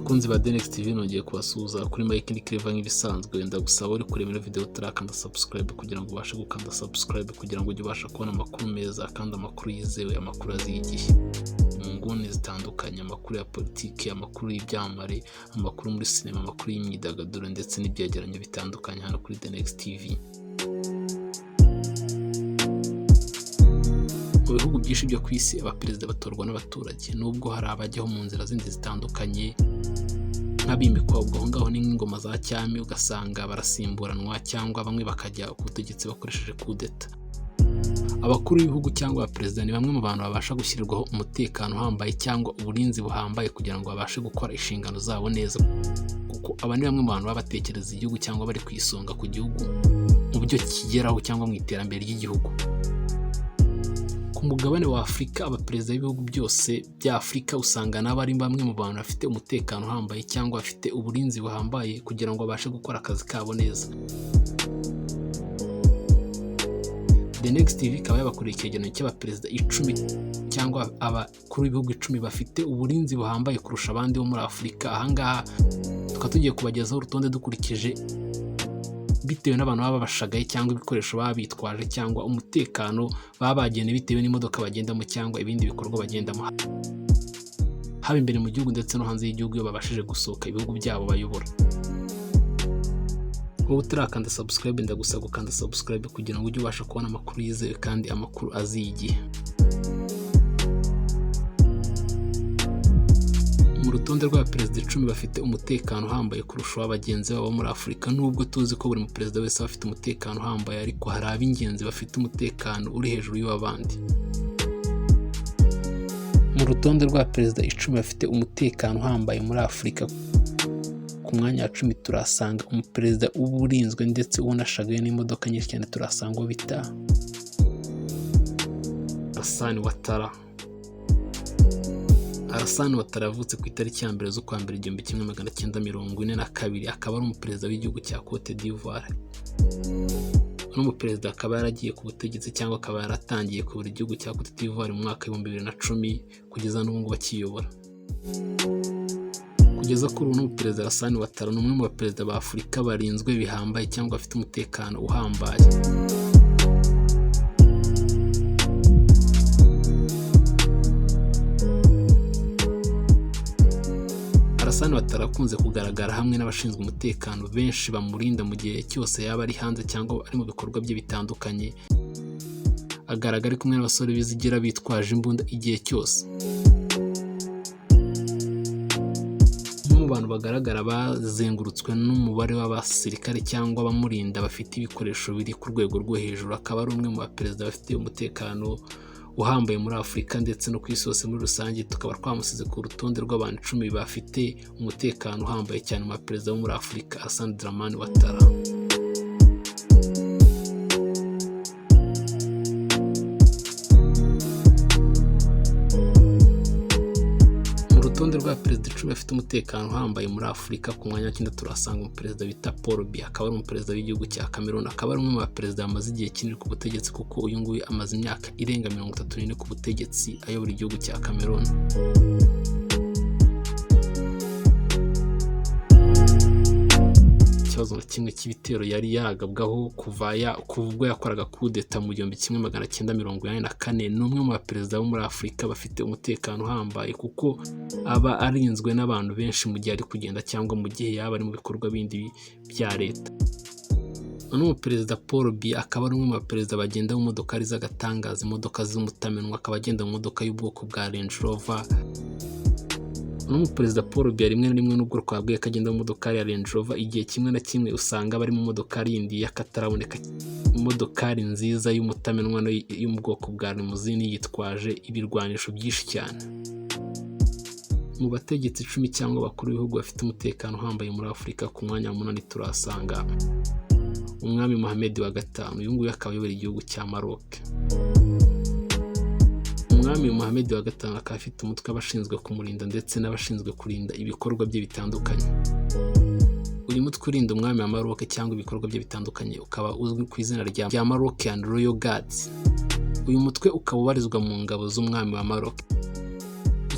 Bakunzi ba Denex TV nongeye kubasuhuza kuri Mike ni Clever nk'ibisanzwe. Wenda gusaba uri kureba ino video turakanda subscribe kugira ngo ubashe gukanda subscribe kugira ngo ujye ubasha kubona amakuru meza kandi amakuru yizewe, amakuru azigiye mu nguni zitandukanye, amakuru ya politiki, amakuru y'ibyamare, amakuru muri sinema, amakuru y'imyidagaduro ndetse n'ibyegeranyo bitandukanye hano kuri Denex TV. Mu bihugu byinshi byo ku isi abaperezida batorwa n'abaturage, nubwo hari abajyaho mu nzira zindi zitandukanye nk'abimikwa. Ubwo aho ngaho ni nk'ingoma za cyami, ugasanga barasimburanwa cyangwa bamwe bakajya ku butegetsi bakoresheje kudeta. Abakuru b'ibihugu cyangwa abaperezida ni bamwe mu bantu babasha gushyirirwaho umutekano uhambaye cyangwa uburinzi buhambaye kugira ngo babashe gukora inshingano zabo neza, kuko aba ni bamwe mu bantu baba batekereza igihugu cyangwa bari ku isonga ku gihugu mu byo kigeraho cyangwa mu iterambere ry'igihugu. Ku mugabane wa Afurika, abaperezida b'ibihugu byose bya Afurika usanga nabo ari bamwe mu bantu bafite umutekano uhambaye cyangwa bafite uburinzi buhambaye kugira ngo babashe gukora akazi kabo neza. Denex TV ikaba yabakoreye icyegeranyo cy'abaperezida 10 cyangwa abakuru b'ibihugu 10 bafite uburinzi buhambaye kurusha abandi bo muri Afurika. Ahangaha tukaba tugiye kubagezaho urutonde dukurikije bitewe n'abantu baba bashagaye cyangwa ibikoresho baba bitwaje cyangwa umutekano baba bagene bitewe n'imodoka bagendamo cyangwa ibindi bikorwa bagendamo, haba imbere mu gihugu ndetse no hanze y'igihugu iyo babashije gusohoka ibihugu byabo bayobora. Wowe utarakanda subscribe ndagusaba gukanda subscribe kugira ngo ujye ubasha kubona amakuru yizewe kandi amakuru azigiye. Mu rutonde rw'abaperezida 10 bafite umutekano uhambaye kurusha abagenzi babo muri Afurika, nubwo tuzi ko buri muperezida wese afite umutekano uhambaye, ariko hari ab'ingenzi bafite umutekano uri hejuru y'abandi. Mu rutonde rw'abaperezida 10 bafite umutekano uhambaye muri Afurika, ku mwanya wa 10 turasanga umuperezida uburinzwe ndetse unashagaye n'imodoka nyinshi cyane, turasanga uwo bita Hassan Ouattara. Hassan Ouattara yavutse ku itariki ya 1 z'ukwa mbere 1942, akaba ari umuperezida w'igihugu cya Cote d'Ivoire. Uno muperezida akaba yaragiye ku butegetsi cyangwa akaba yaratangiye kuyobora igihugu cya Cote d'Ivoire mu mwaka wa 2010 kugeza n'ubu ngubu akiyobora. Kugeza kuri uno muperezida Hassan Ouattara ni umwe mu baperezida ba Afurika barinzwe bihambaye cyangwa bafite umutekano uhambaye. Hassan Ouattara akunze kugaragara hamwe n'abashinzwe umutekano benshi bamurinda mu gihe cyose yaba ari hanze cyangwa ari mu bikorwa bye bitandukanye. Agaragara ari kumwe n'abasore bizigira bitwaje imbunda igihe cyose. Mu bantu bagaragara bazengurutswe n'umubare w'abasirikare cyangwa abamurinda bafite ibikoresho biri ku rwego rwo hejuru, akaba ari umwe mu baperezida bafite umutekano uhambaye muri Afurika ndetse no ku isi yose muri rusange. Tukaba twamusize ku rutonde rw'abantu 10 bafite umutekano uhambaye cyane mu baperezida bo muri Afurika, Hassan Dramani Ouattara. Mu rutonde rw'abaperezida 10 bafite umutekano uhambaye muri Afurika, ku mwanya wa 9 turasanga umuperezida bita Paul Biya, akaba ari umuperezida w'igihugu cya Cameroon. Akaba ari umwe mu baperezida bamaze igihe kinini ku butegetsi, kuko uyu nguyu amaze imyaka irenga 34 ku butegetsi ayobora igihugu cya Cameroon. Ikibazo na kimwe cy'ibitero yari yagabwaho kuva ubwo yakoraga kudeta mu 1984. Ni umwe mu baperezida bo muri Afurika bafite umutekano uhambaye, kuko aba arinzwe n'abantu benshi mu gihe ari kugenda cyangwa mu gihe yaba ari mu bikorwa bindi bya leta. Umuperezida Paul Biya akaba ari umwe mu baperezida bagenda mu modoka z'agatangaza, imodoka z'umutamenwa, akaba agenda mu modoka y'ubwoko bwa Range Rover. Umuperezida Paul Biya rimwe na rimwe n'ubwo twabwiye akagenda mu modoka ya Range Rover, igihe kimwe na kimwe usanga bari mu modoka yindi y'akataraboneka, imodoka nziza y'umutamenwa yo mu bwoko bwa limousine yitwaje ibirwanisho byinshi cyane. Mu bategetsi 10 cyangwa abakuru b'ibihugu bafite umutekano uhambaye muri Afurika, ku mwanya wa 8 turasanga umwami Mohamed wa 5. Uyu nguyu akaba ayobora igihugu cya Maroc. Umwami Mohamed wa 5 akaba afite umutwe abashinzwe kumurinda ndetse n'abashinzwe kurinda ibikorwa bye bitandukanye. Uyu mutwe urinda umwami wa Maroc cyangwa ibikorwa bye bitandukanye ukaba uzwi ku izina rya Moroccan Royal Guards. Uyu mutwe ukaba ubarizwa mu ngabo z'umwami wa Maroc.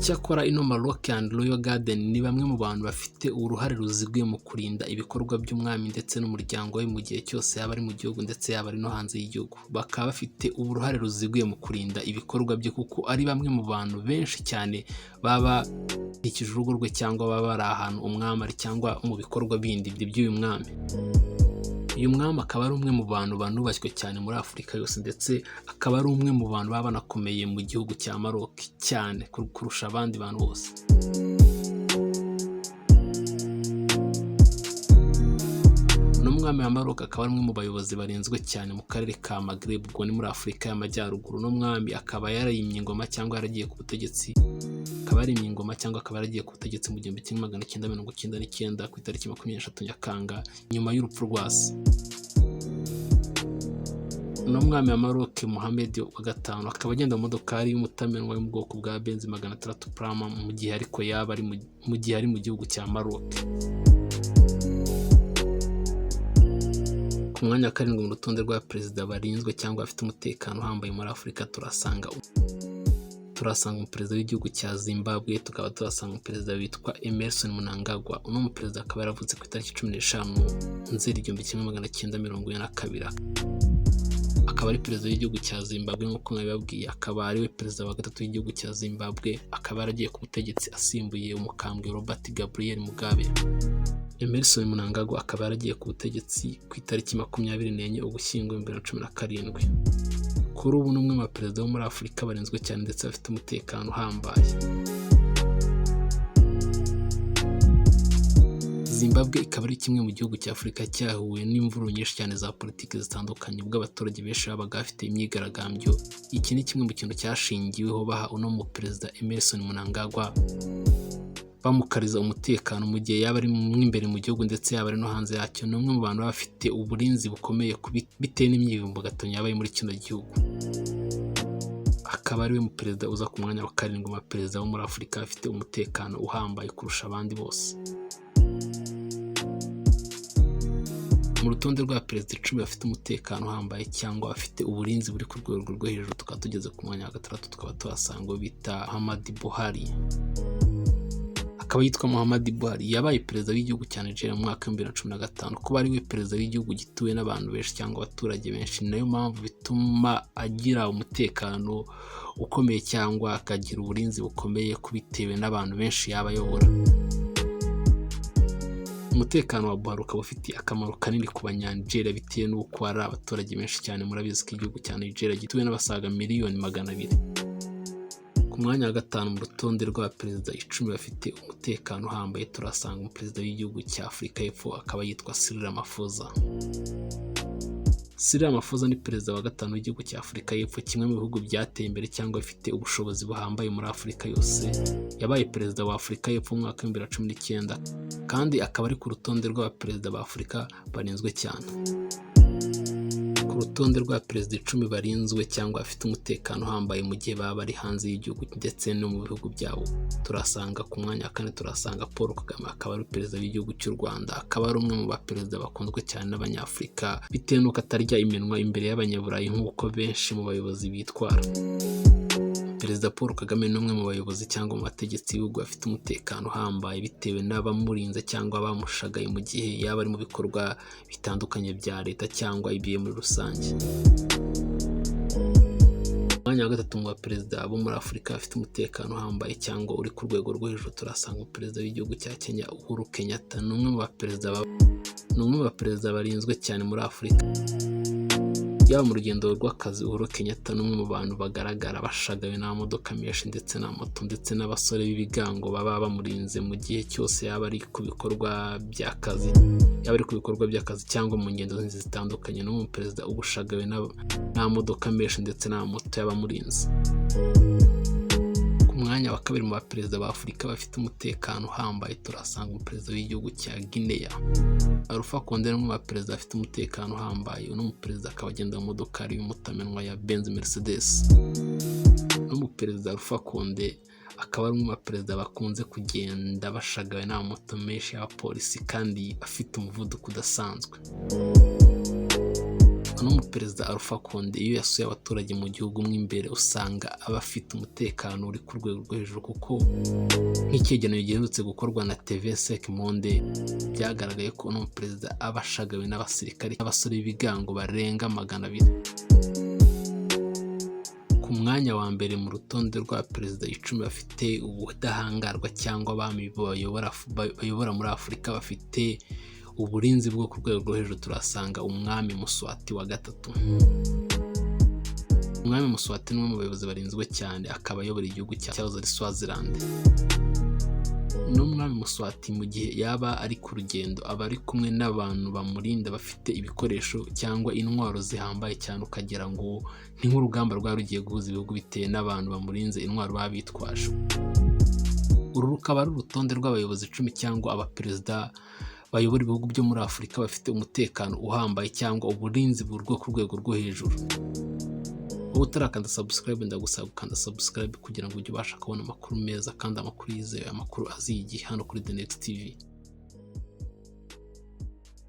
Icyakora ino Maroc and Royal Garden ni bamwe mu bantu bafite uruhare ruziguye mu kurinda ibikorwa by'umwami ndetse n'umuryango we mu gihe cyose yaba ari mu gihugu ndetse yaba ari no hanze y'igihugu. Bakaba bafite uruhare ruziguye mu kurinda ibikorwa bye kuko ari bamwe mu bantu benshi cyane baba bakikije urugo rwe cyangwa baba bari ahantu umwami ari cyangwa mu bikorwa bindi by'uyu mwami. Uyu mwami akaba ari umwe mu bantu banubashywe cyane muri Afurika yose ndetse akaba ari umwe mu bantu baba banakomeye mu gihugu cya Maroc cyane kurusha abandi bantu bose. Umwami wa Maroc akaba ari umwe mu bayobozi barinzwe cyane mu karere ka Maghreb, ubwo ni muri Afurika y'Amajyaruguru. No mwami akaba yarayimye ingoma cyangwa yaragiye ku butegetsi akaba yaragiye ku butegetsi mu 1999 ku itariki 23 Nyakanga nyuma y'urupfu rwa se. No mwami wa Maroc Mohammed wa gatanu akaba agenda mu modokari y'umutamenwa yo mu bwoko bwa Benz 600 Prama mu gihe ari mu gihugu cya Maroc. Ku mwanya wa karindwi mu rutonde rwa perezida barinzwe cyangwa bafite umutekano uhambaye muri Afurika turasanga umuperezida w'igihugu cya Zimbabwe, tukaba turasanga umuperezida witwa Emmerson Mnangagwa. Uno muperezida akaba yaravutse ku itariki 15 Nzeri 1942. Akaba ari perezida w'igihugu cya Zimbabwe nk'uko nabibabwiye, akaba ari we perezida wa gatatu w'igihugu cya Zimbabwe, akaba yaragiye ku butegetsi asimbuye umukambwe Robert Gabriel Mugabe. Emmerson Mnangagwa akaba yaragiye ku butegetsi ku itariki 24 Ugushyingo 2017. Kuri ubu ni umwe mu baperezida bo muri Afurika barinzwe cyane ndetse bafite umutekano uhambaye. Zimbabwe ikaba ari kimwe mu gihugu cya Afurika cyahuye n'imvururu nyinshi cyane za politiki zitandukanye, ubwo abaturage benshi babaga bafite imyigaragambyo. Iki ni kimwe mu kintu cyashingiweho baha uno mu perezida Emmerson Mnangagwa, bamukariza umutekano mu gihe yaba ari imbere mu gihugu ndetse yaba ari no hanze yacyo. Ni umwe mu bantu bafite uburinzi bukomeye bitewe n'imyivumbagatanyo yabaye muri kino gihugu. Akaba ari we mu perezida uza ku mwanya wa karindwi mu baperezida bo muri Afurika bafite umutekano uhambaye kurusha abandi bose. Mu rutonde rwa perezida 10 bafite umutekano uhambaye cyangwa bafite uburinzi buri ku rwego rwo hejuru, tukaba tugeze ku mwanya wa gatandatu, tukaba tuhasanga bita Muhammadu Buhari. Akaba yitwa Muhammadu Buhari, yabaye perezida w'igihugu cya Nigeria mu mwaka wa 2015. Kuba ari we perezida w'igihugu gituwe n'abantu benshi cyangwa abaturage benshi, nayo mpamvu bituma agira umutekano ukomeye cyangwa akagira uburinzi bukomeye kubitewe n'abantu benshi yaba ayobora. Umutekano wa Buhari ukaba ufitiye akamaro kanini ku banyanigeria bitewe n'uko ari abaturage benshi cyane. Murabizi ko igihugu cya Nigeria gituwe n'abasaga miliyoni 200. Ku mwanya wa gatanu mu rutonde rwa perezida 10 bafite umutekano uhambaye turasanga umuperezida w'igihugu cya Afurika y'Epfo, akaba yitwa Cyril Ramaphosa. Cyril Ramaphosa ni perezida wa gatanu w'igihugu cya Afurika y'Epfo, kimwe mu bihugu byateye imbere cyangwa bifite ubushobozi buhambaye muri Afurika yose. Yabaye perezida wa Afurika y'Epfo mu mwaka wa 2019 kandi akaba ari ku rutonde rw'abaperezida ba Afurika barinzwe cyane. Ku rutonde rwa perezida 10 barinzwe cyangwa bafite umutekano uhambaye mu gihe baba bari hanze y'igihugu ndetse no mu bihugu byabo, turasanga ku mwanya wa 4 turasanga Paul Kagame, akaba ari perezida w'igihugu cy'u Rwanda. Akaba ari umwe mu baperezida bakunzwe cyane n'abanyafurika bitewe n'uko atarya iminwa imbere y'abanyaburayi nk'uko benshi mu bayobozi bitwara. Perezida Paul Kagame ni umwe mu bayobozi cyangwa mu bategetsi b'ibihugu bafite umutekano uhambaye bitewe n'abamurinze cyangwa bamushagaye mu gihe yaba ari mu bikorwa bitandukanye bya leta cyangwa ibiye muri rusange. Mwanya wa gatatu mu baperezida bo muri Afurika bafite umutekano uhambaye cyangwa uri ku rwego rwo hejuru turasanga perezida w'igihugu cya Kenya Uhuru Kenyatta. Ni umwe mu baperezida barinzwe cyane muri Afurika. Yaba mu rugendo rw'akazi, Uhuru Kenyatta ni umwe mu bantu bagaragara bashagawe n'amamodoka menshi ndetse na moto ndetse n'abasore b'ibigango baba bamurinze mu gihe cyose yaba ari ku bikorwa by'akazi cyangwa mu ngendo zitandukanye. Ni umwe mu perezida ubushagawe n'amamodoka menshi ndetse na moto y'abamurinze. Ku mwanya wa kabiri mu baperezida ba Afurika bafite umutekano uhambaye turasanga umuperezida w'igihugu cya Guinea Alpha Condé, ni umwe mu baperezida bafite umutekano uhambaye. Uno muperezida akaba agenda mu modokari y'umutamenwa ya Benz Mercedes. Uno muperezida Alpha Condé akaba ari umwe mu baperezida bakunze kugenda bashagawe n'amamoto menshi y'abapolisi kandi afite umuvuduko udasanzwe. n'umuperezida Alpha Conde iyo yasuye abaturage mu gihugu mo imbere usanga aba afite umutekano uri ku rwego rwo hejuru, kuko nk'icyegeranyo giherutse gukorwa na TV5 Monde byagaragaye ko n'umuperezida aba ashagawe n'abasirikari n'abasore b'ibigango barenga 200. Ku mwanya wa mbere mu rutonde rwa perezida 10 bafite ubudahangarwa cyangwa abami bayobora muri Afurika bafite uburinzi bwo ku rwego rwo hejuru turasanga umwami Mswati wa 3. Umwami Mswati ni umwe mu bayobozi barinzwe cyane, akaba ayobora igihugu cyahoze ari Swaziland. N'umwami Mswati mu gihe yaba ari ku rugendo aba ari kumwe n'abantu bamurinda bafite ibikoresho cyangwa intwaro zihambaye cyane, ukagira ngo ni nk'urugamba rwari rugiye guhuza ibihugu bitewe n'abantu bamurinze intwaro baba bitwaje. Uru rukaba ari urutonde rw'abayobozi 10 cyangwa abaperezida bayobora ibihugu byo muri Afurika bafite umutekano uhambaye cyangwa uburinzi bwo ku rwego rwo hejuru. Wowe utarakanda subscribe ndagusaba gukanda subscribe kugira ngo ujye ubasha kubona amakuru meza kandi amakuru yizewe, amakuru aziye igihe hano kuri The Next TV.